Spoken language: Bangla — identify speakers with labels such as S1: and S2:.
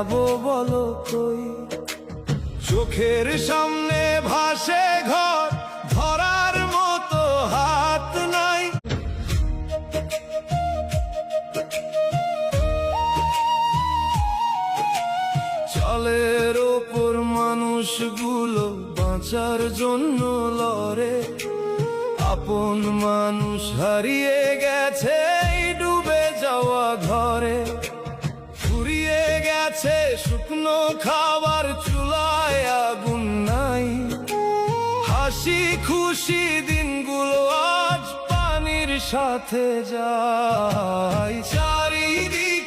S1: যাব বলো কই? চোখের সামনে ভাসে ঘর, ধরার মতো হাত নাই। চালের ওপর মানুষগুলো বাঁচার জন্য লড়ে, আপন মানুষ হারিয়ে গেছে এই ডুবে যাওয়া ঘরে। ফুরিয়ে গেছে শুকনো খাবার, চুলায় আগুন নাই। হাসি খুশি দিনগুলো আজ পানির সাথে যায়। চারিদিকে